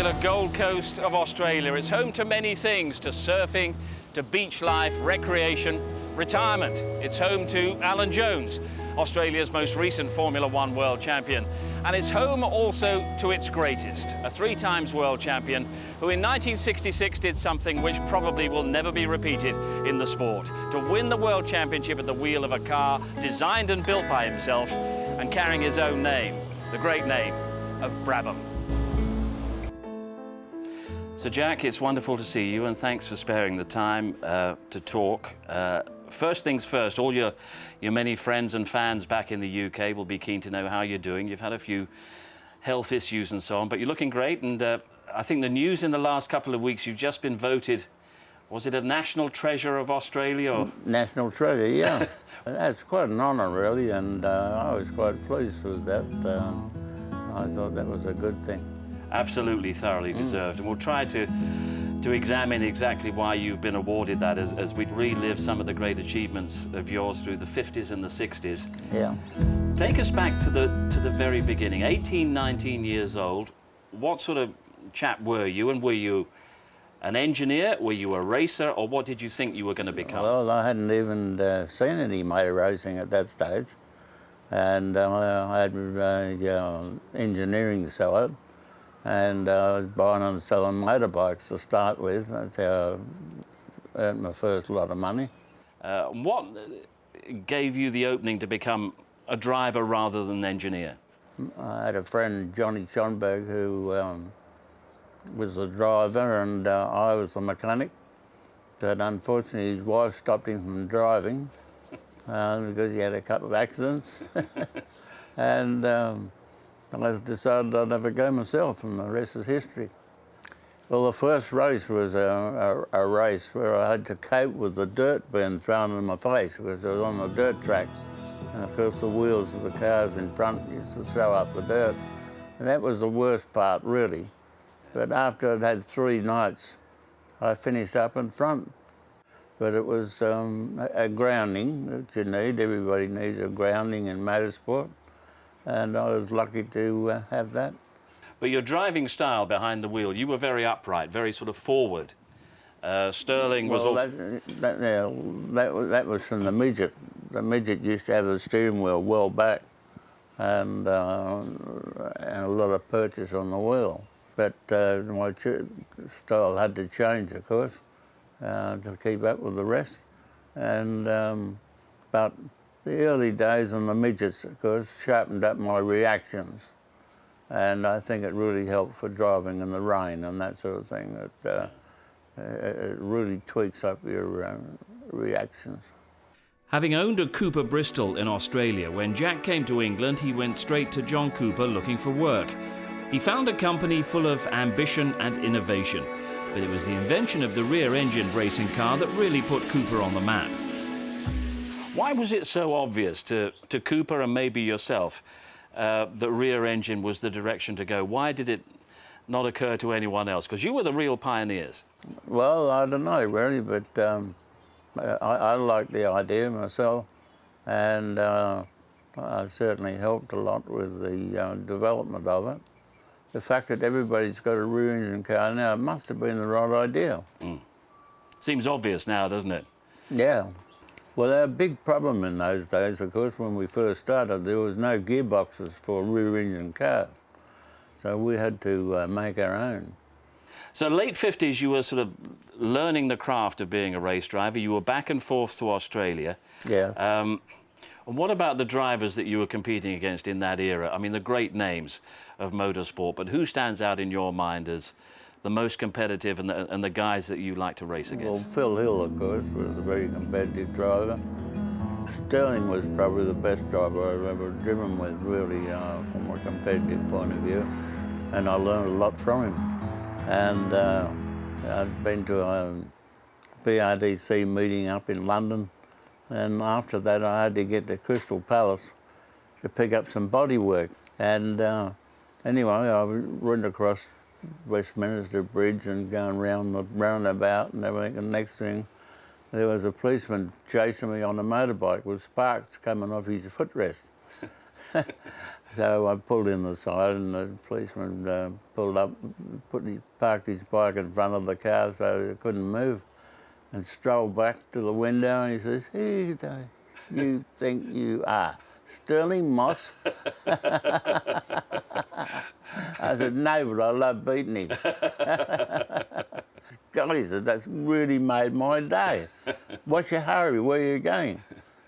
spectacular Gold Coast of Australia. It's home to many things, to surfing, to beach life, recreation, retirement. It's home to Alan Jones, Australia's most recent Formula One world champion. And it's home also to its greatest, a 3-time world champion who in 1966 did something which probably will never be repeated in the sport. To win the world championship at the wheel of a car designed and built by himself and carrying his own name, the great name of Brabham. So Jack, it's wonderful to see you, and thanks for sparing the time to talk. First things first, all your many friends and fans back in the UK will be keen to know how you're doing. You've had a few health issues and so on, but you're looking great, and I think the news in the last couple of weeks, you've just been voted, was it a national treasure of Australia? Or? National treasure, yeah. That's quite an honour, really, and I was quite pleased with that. I thought that was a good thing. Absolutely, thoroughly deserved. And we'll try to examine exactly why you've been awarded that as we relive some of the great achievements of yours through the 50s and the 60s. Yeah. Take us back to the very beginning. 18, 19 years old. What sort of chap were you? And were you an engineer? Were you a racer? Or what did you think you were going to become? Well, I hadn't even seen any motor racing at that stage. And I had engineering side. And I was buying and selling motorbikes to start with. That's how I earned my first lot of money. What gave you the opening to become a driver rather than an engineer? I had a friend, Johnny Schonberg, who was the driver and I was the mechanic. But unfortunately his wife stopped him from driving because he had a couple of accidents. And I decided I'd have a go myself, and the rest is history. Well, the first race was a race where I had to cope with the dirt being thrown in my face because I was on a dirt track. And of course the wheels of the cars in front used to throw up the dirt. And that was the worst part, really. But after I'd had 3 nights, I finished up in front. But it was a grounding that you need. Everybody needs a grounding in motorsport. And I was lucky to have that. But your driving style behind the wheel, you were very upright, very sort of forward. Sterling was... Well, that was from the midget. The midget used to have the steering wheel well back and a lot of purchase on the wheel. But my style had to change, of course, to keep up with the rest. And but the early days on the midgets, of course, sharpened up my reactions. And I think it really helped for driving in the rain and that sort of thing. It really tweaks up your reactions. Having owned a Cooper Bristol in Australia, when Jack came to England, he went straight to John Cooper looking for work. He found a company full of ambition and innovation, but it was the invention of the rear-engine racing car that really put Cooper on the map. Why was it so obvious to Cooper and maybe yourself that rear engine was the direction to go? Why did it not occur to anyone else? Because you were the real pioneers. Well, I don't know really, but I liked the idea myself, and I certainly helped a lot with the development of it. The fact that everybody's got a rear engine car now, it must have been the right idea. Seems obvious now, doesn't it? Yeah. Well, our big problem in those days, of course, when we first started, there was no gearboxes for rear-engine cars. So we had to make our own. So late 50s, you were sort of learning the craft of being a race driver. You were back and forth to Australia. Yeah. And what about the drivers that you were competing against in that era? I mean, the great names of motorsport, but who stands out in your mind as the most competitive and the guys that you like to race against? Well, Phil Hill, of course, was a very competitive driver. Sterling was probably the best driver I've ever driven with, really, from a competitive point of view. And I learned a lot from him. And I'd been to a BRDC meeting up in London. And after that, I had to get to Crystal Palace to pick up some bodywork. And anyway, I went across Westminster Bridge and going round the roundabout and everything, and next thing there was a policeman chasing me on a motorbike with sparks coming off his footrest. So I pulled in the side and the policeman pulled up, parked his bike in front of the car so he couldn't move, and strolled back to the window and he says, "Who do you think you are? Sterling Moss?" I said, "No, but I love beating him." God, he said, "That's really made my day. What's your hurry? Where are you going?"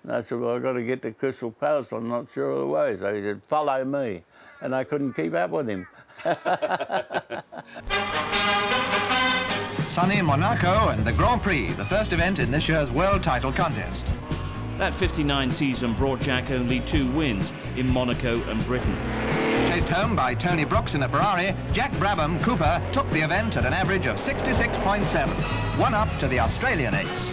And I said, "Well, I've got to get to Crystal Palace. I'm not sure of the way." So he said, "Follow me." And I couldn't keep up with him. Sunny Monaco and the Grand Prix, the first event in this year's world title contest. That 59 season brought Jack only 2 wins in Monaco and Britain. Chased home by Tony Brooks in a Ferrari, Jack Brabham Cooper took the event at an average of 66.7, one up to the Australian ace.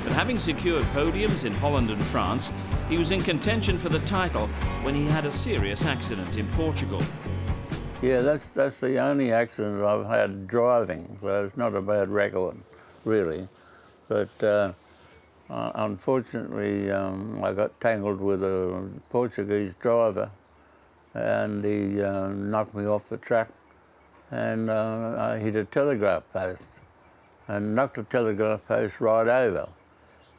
But having secured podiums in Holland and France, he was in contention for the title when he had a serious accident in Portugal. Yeah, that's the only accident I've had driving, so it's not a bad record, really. But unfortunately, I got tangled with a Portuguese driver, and he knocked me off the track, and I hit a telegraph post and knocked the telegraph post right over.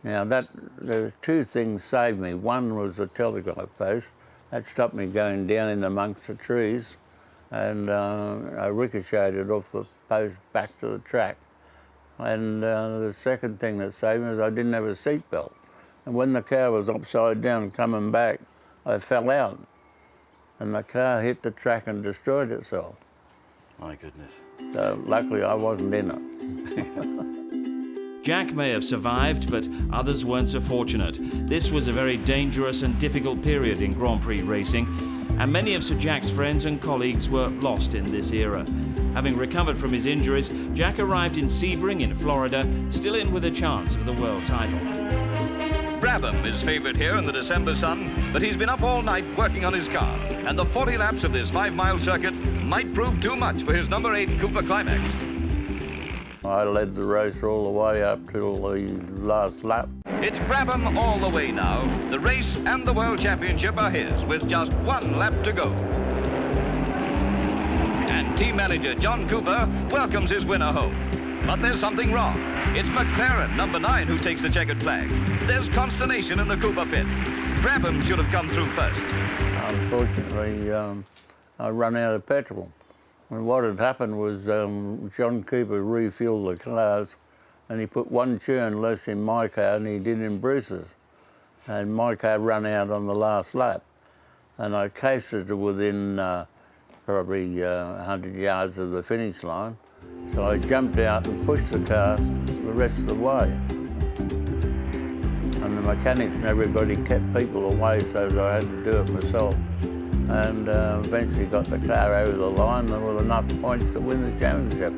Now, there 2 things saved me. One was the telegraph post. That stopped me going down in amongst the trees, and I ricocheted off the post back to the track. And the second thing that saved me was I didn't have a seatbelt. And when the car was upside down coming back, I fell out. And the car hit the track and destroyed itself. My goodness. So luckily I wasn't in it. Jack may have survived, but others weren't so fortunate. This was a very dangerous and difficult period in Grand Prix racing, and many of Sir Jack's friends and colleagues were lost in this era. Having recovered from his injuries, Jack arrived in Sebring in Florida, still in with a chance of the world title. Brabham is favoured here in the December sun, but he's been up all night working on his car, and the 40 laps of this 5-mile circuit might prove too much for his number 8 Cooper Climax. I led the race all the way up till the last lap. It's Brabham all the way now. The race and the World Championship are his, with just 1 lap to go. And team manager John Cooper welcomes his winner home. But there's something wrong. It's McLaren, number 9, who takes the checkered flag. There's consternation in the Cooper pit. Brabham should have come through first. Unfortunately, I ran out of petrol. And what had happened was John Cooper refueled the cars, and he put 1 churn less in my car than he did in Bruce's. And my car ran out on the last lap. And I coasted to within probably 100 yards of the finish line. So I jumped out and pushed the car the rest of the way. And the mechanics and everybody kept people away, so I had to do it myself. And eventually got the car over the line and with enough points to win the championship.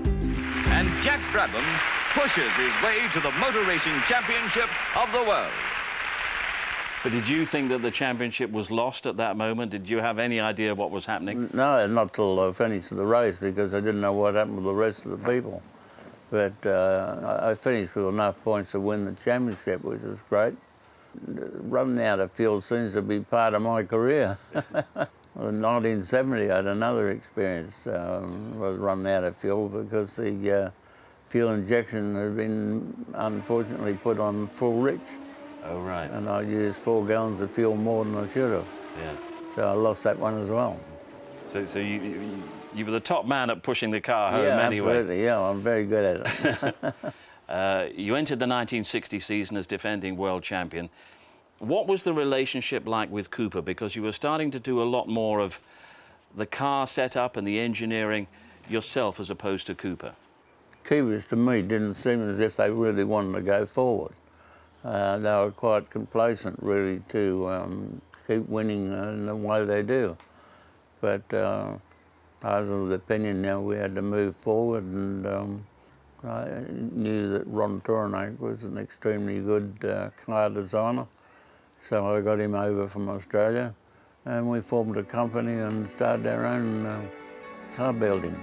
And Jack Brabham pushes his way to the Motor Racing Championship of the world. But did you think that the championship was lost at that moment? Did you have any idea what was happening? No, not till I finished the race, because I didn't know what happened with the rest of the people. But I finished with enough points to win the championship, which was great. Running out of fuel seems to be part of my career. In 1970, I had another experience. Was running out of fuel because the fuel injection had been unfortunately put on full rich. Oh, right. And I used 4 gallons of fuel more than I should have. Yeah. So I lost that one as well. So you were the top man at pushing the car home anyway. Absolutely, yeah, I'm very good at it. You entered the 1960 season as defending world champion. What was the relationship like with Cooper? Because you were starting to do a lot more of the car setup and the engineering yourself as opposed to Cooper. Coopers, to me, didn't seem as if they really wanted to go forward. They were quite complacent, really, to keep winning in the way they do. But I was of the opinion now we had to move forward, and I knew that Ron Tauranac was an extremely good car designer. So I got him over from Australia, and we formed a company and started our own car building.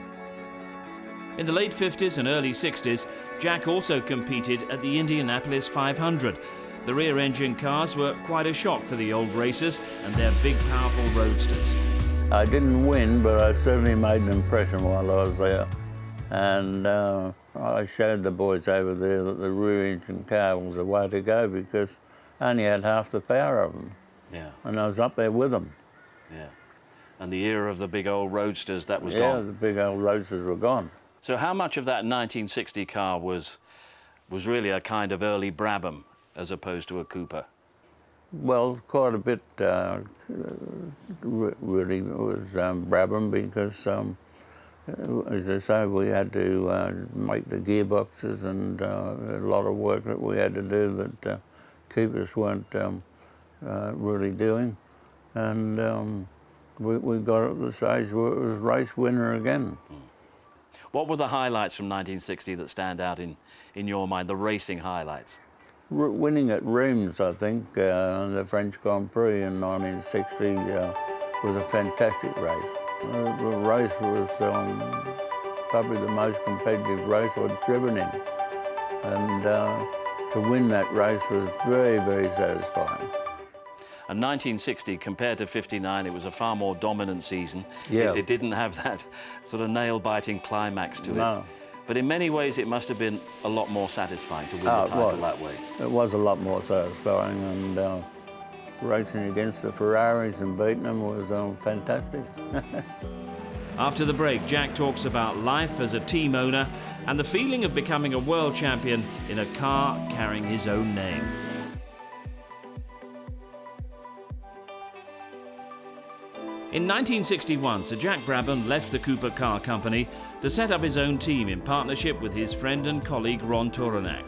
In the late 50s and early 60s, Jack also competed at the Indianapolis 500, The rear-engine cars were quite a shock for the old racers and their big, powerful roadsters. I didn't win, but I certainly made an impression while I was there. And I showed the boys over there that the rear-engine car was the way to go because I only had half the power of them. Yeah. And I was up there with them. Yeah. And the era of the big old roadsters, that was gone. gone. Yeah, the big old roadsters were gone. So how much of that 1960 car was really a kind of early Brabham as opposed to a Cooper? Well, quite a bit really was Brabham because, as I say, we had to make the gearboxes and a lot of work that we had to do that Coopers weren't really doing. And we got at the stage where it was race winner again. What were the highlights from 1960 that stand out in your mind, the racing highlights? Winning at Reims, I think, the French Grand Prix in 1960 was a fantastic race. The race was probably the most competitive race I'd driven in. And to win that race was very, very satisfying. And 1960, compared to 59, it was a far more dominant season. Yeah. It didn't have that sort of nail-biting climax to it. But in many ways, it must have been a lot more satisfying to win the title that way. It was a lot more satisfying, and racing against the Ferraris and beating them was fantastic. After the break, Jack talks about life as a team owner and the feeling of becoming a world champion in a car carrying his own name. In 1961, Sir Jack Brabham left the Cooper Car Company to set up his own team in partnership with his friend and colleague Ron Tauranac.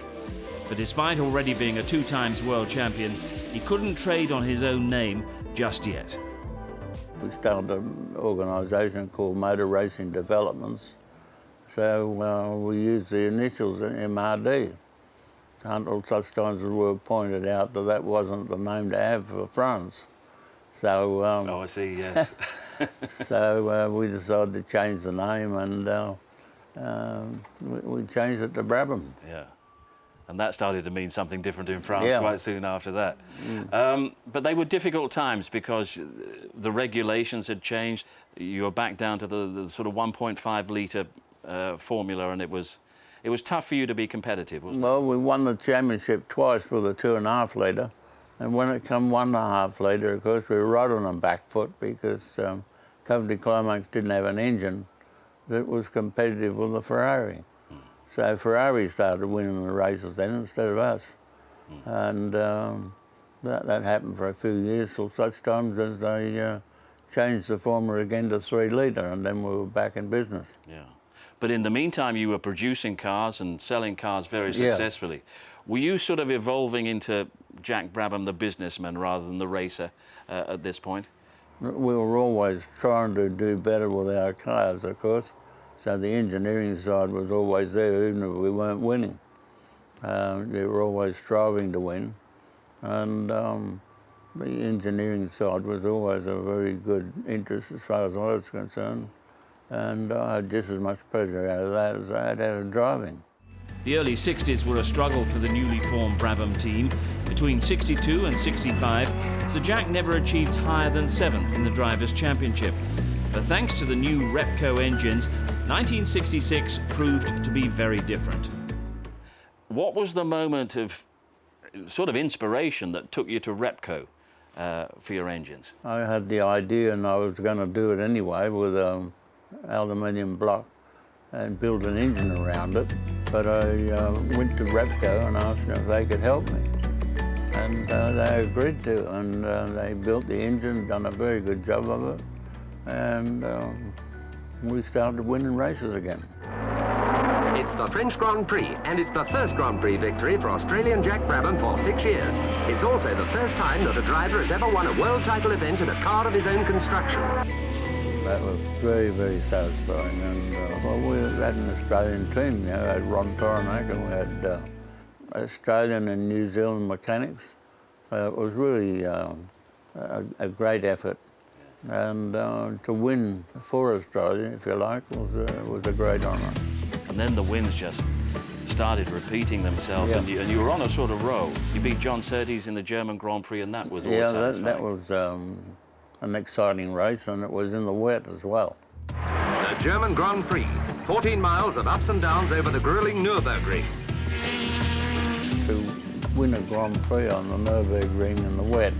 But despite already being a 2-time world champion, he couldn't trade on his own name just yet. We started an organisation called Motor Racing Developments, so we used the initials MRD until such times as we were pointed out that that wasn't the name to have for France. So, oh, I see, yes. So we decided to change the name, and we changed it to Brabham. Yeah, and that started to mean something different in France quite soon after that. But they were difficult times because the regulations had changed. You were back down to the sort of 1.5 litre formula, and it was tough for you to be competitive, wasn't it? Well, we won the championship twice with a 2.5 litre. And when it come 1.5 litre, of course, we were right on the back foot because Coventry Climax didn't have an engine that was competitive with the Ferrari. So Ferrari started winning the races then instead of us. And that happened for a few years till such times as they changed the formula again to 3 litre, and then we were back in business. Yeah. But in the meantime, you were producing cars and selling cars very successfully. Were you sort of evolving into Jack Brabham, the businessman, rather than the racer at this point? We were always trying to do better with our cars, of course. So the engineering side was always there, even if we weren't winning. They were always striving to win. And the engineering side was always a very good interest as far as I was concerned. And I had just as much pleasure out of that as I had out of driving. The early 60s were a struggle for the newly formed Brabham team. Between 62 and 65, Sir Jack never achieved higher than 7th in the Drivers' Championship. But thanks to the new Repco engines, 1966 proved to be very different. What was the moment of sort of inspiration that took you to Repco for your engines? I had the idea, and I was going to do it anyway with aluminium block and build an engine around it. But I went to Repco and asked them if they could help me. And they agreed to, and they built the engine, done a very good job of it. And we started winning races again. It's the French Grand Prix, and it's the first Grand Prix victory for Australian Jack Brabham for 6 years. It's also the first time that a driver has ever won a world title event in a car of his own construction. That was very, very satisfying. And well, we had an Australian team, you know, we had Ron Tauranac, and we had Australian and New Zealand mechanics. It was really a great effort. And to win for Australia, if you like, was a great honour. And then the wins just started repeating themselves, Yeah. and you were on a sort of roll. You beat John Surtees in the German Grand Prix, and that was all satisfying. That was an exciting race, and it was in the wet as well. The German Grand Prix, 14 miles of ups and downs over the grueling Nürburgring. To win a Grand Prix on the Nürburgring in the wet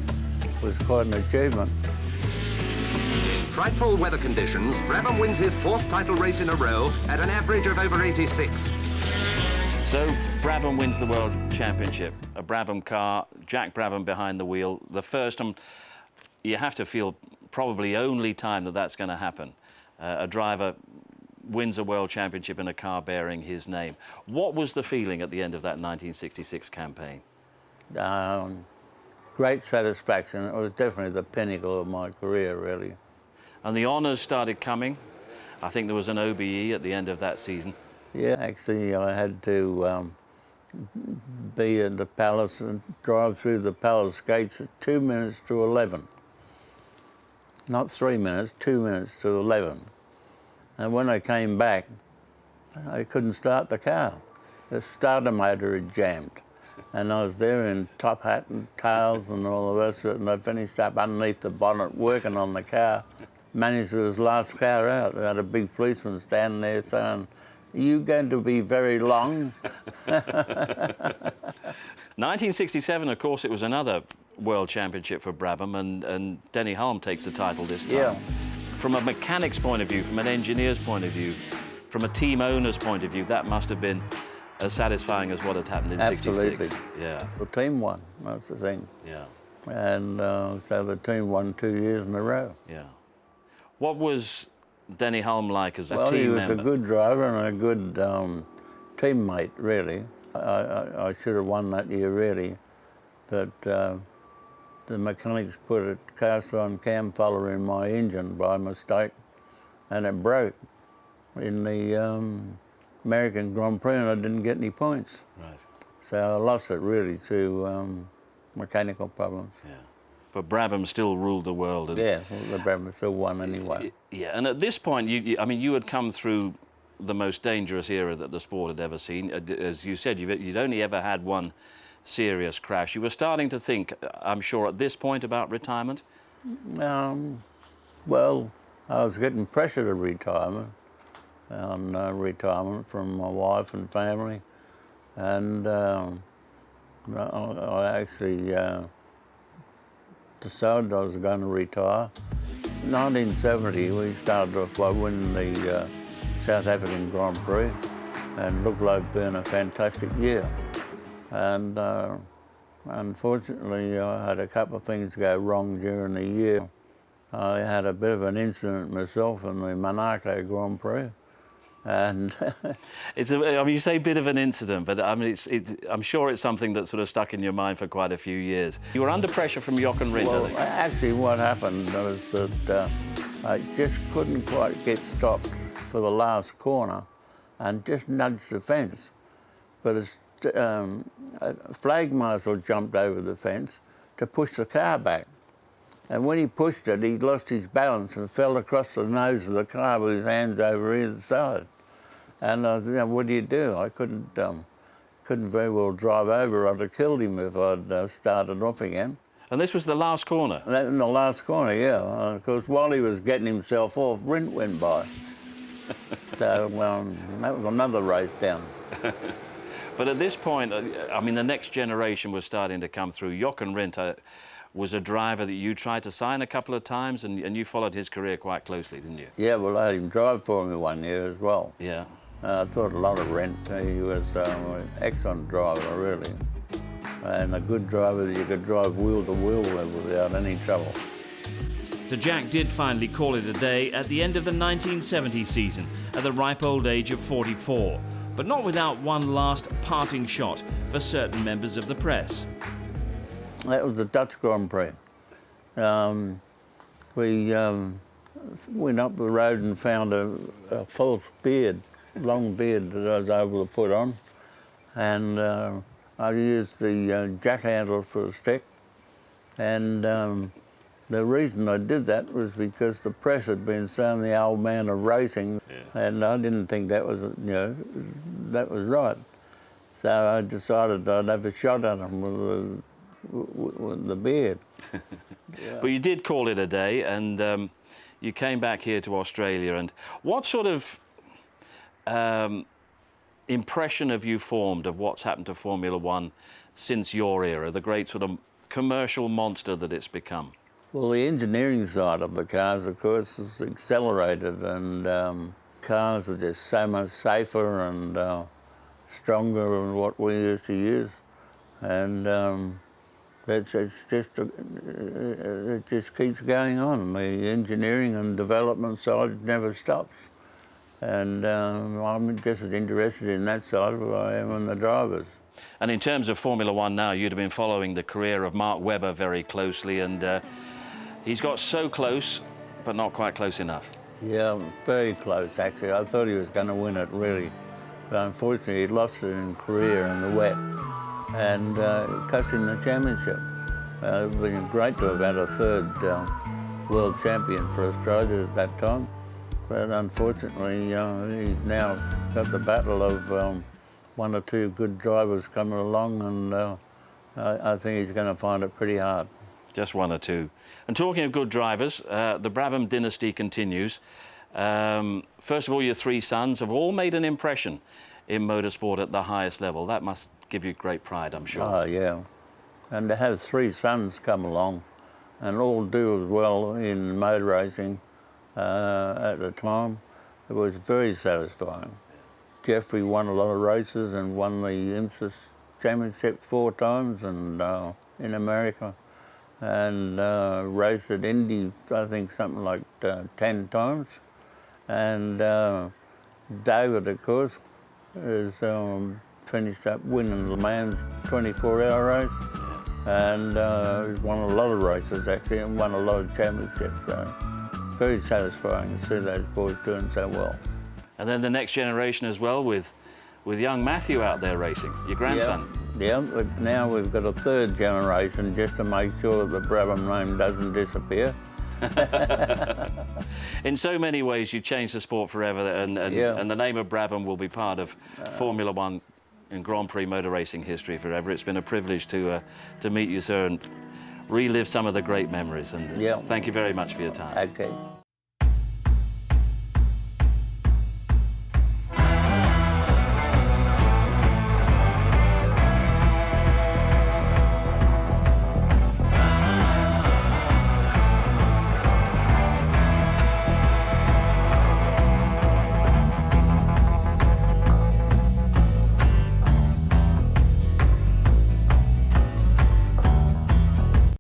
was quite an achievement. In frightful weather conditions, Brabham wins his 4th title race in a row at an average of over 86. So Brabham wins the World Championship. A Brabham car, Jack Brabham behind the wheel. The first, you have to feel, probably only time that that's going to happen. A driver wins a World Championship in a car bearing his name. What was the feeling at the end of that 1966 campaign? Great satisfaction. It was definitely the pinnacle of my career, really. And the honours started coming. I think there was an OBE at the end of that season. Yeah, actually, I had to be at the palace and drive through the palace gates at 2 minutes to 11. Not 3 minutes, 2 minutes to 11. And when I came back, I couldn't start the car. The starter motor had jammed. And I was there in top hat and tails and all the rest of it, and I finished up underneath the bonnet working on the car. Manager was last car out. I had a big policeman standing there saying, "Are you going to be very long?" 1967, of course, it was another World Championship for Brabham, and Denny Hulme takes the title this time. Yeah. From a mechanic's point of view, from an engineer's point of view, from a team owner's point of view, that must have been as satisfying as what had happened in Absolutely. 66. Yeah. The team won, that's the thing. Yeah. And so the team won 2 years in a row. Yeah. What was Denny Hulme like as a Well, team he was member? a good driver and a good teammate, really. I should have won that year, really. But the mechanics put a cast-iron cam follower in my engine by mistake, and it broke in the American Grand Prix, and I didn't get any points. Right. So I lost it, really, to mechanical problems. Yeah. But Brabham still ruled the world. And Yeah, well, the Brabham still won anyway. Yeah, and at this point, I mean, you had come through the most dangerous era that the sport had ever seen. As you said, you'd only ever had one serious crash. You were starting to think, I'm sure, at this point about retirement? Well, I was getting pressure to retirement, from my wife and family, and I actually decided I was going to retire. In 1970, we started off by winning the South African Grand Prix, and looked like being a fantastic year. And unfortunately, I had a couple of things go wrong during the year. I had a bit of an incident myself in the Monaco Grand Prix, and I mean, you say a bit of an incident, but I mean, I'm sure it's something that sort of stuck in your mind for quite a few years. You were under pressure from Jochen Rindt, well, I think. actually what happened was that I just couldn't quite get stopped for the last corner and just nudged the fence. But a flag marshal jumped over the fence to push the car back. And when he pushed it, he lost his balance and fell across the nose of the car with his hands over either side. And I said, what do you do? I couldn't very well drive over. I'd have killed him if I'd started off again. And this was the last corner? And that in the last corner, yeah. Of course, while he was getting himself off, Rindt went by. So that was another race down. But at this point, I mean, the next generation was starting to come through. Jochen Rindt was a driver that you tried to sign a couple of times, and you followed his career quite closely, didn't you? Yeah, well, I had him drive for me one year as well. Yeah. I thought a lot of Rindt. He was an excellent driver, really, and a good driver that you could drive wheel to wheel with without any trouble. So Jack did finally call it a day at the end of the 1970 season, at the ripe old age of 44, but not without one last parting shot for certain members of the press. That was the Dutch Grand Prix. We went up the road and found a false beard, long beard that I was able to put on, and I used the jack handle for a stick, and the reason I did that was because the press had been saying the old man of racing, and I didn't think that was, that was right. So I decided I'd have a shot at him with the beard. But you did call it a day, and you came back here to Australia. And what sort of impression have you formed of what's happened to Formula One since your era, the great sort of commercial monster that it's become? Well, the engineering side of the cars, of course, has accelerated, and cars are just so much safer and stronger than what we used to use. And it just keeps going on. The engineering and development side never stops. And I'm just as interested in that side as I am in the drivers. And in terms of Formula One now, you'd have been following the career of Mark Webber very closely, and he's got so close, but not quite close enough. Yeah, very close, actually. I thought he was going to win it, really. But unfortunately, he lost it in Korea in the wet, and it cost him the championship. It would have been great to have had a third world champion for Australia at that time. But unfortunately, he's now got the battle of one or two good drivers coming along, and I think he's going to find it pretty hard. Just one or two. And talking of good drivers, the Brabham dynasty continues. First of all, your three sons have all made an impression in motorsport at the highest level. That must give you great pride, I'm sure. Oh, yeah. And to have three sons come along and all do as well in motor racing at the time, it was very satisfying. Jeffrey won a lot of races and won the IMSA Championship 4 times and in America, and raced at Indy, I think something like 10 times. And David, of course, has finished up winning Le Mans 24-hour race, and won a lot of races actually, and won a lot of championships. So very satisfying to see those boys doing so well. And then the next generation as well, with young Matthew out there racing, your grandson. Yeah, but now we've got a third generation just to make sure that the Brabham name doesn't disappear. In so many ways, you changed the sport forever, and the name of Brabham will be part of Formula One and Grand Prix motor racing history forever. It's been a privilege to meet you, sir, and relive some of the great memories. And thank you very much for your time. Okay.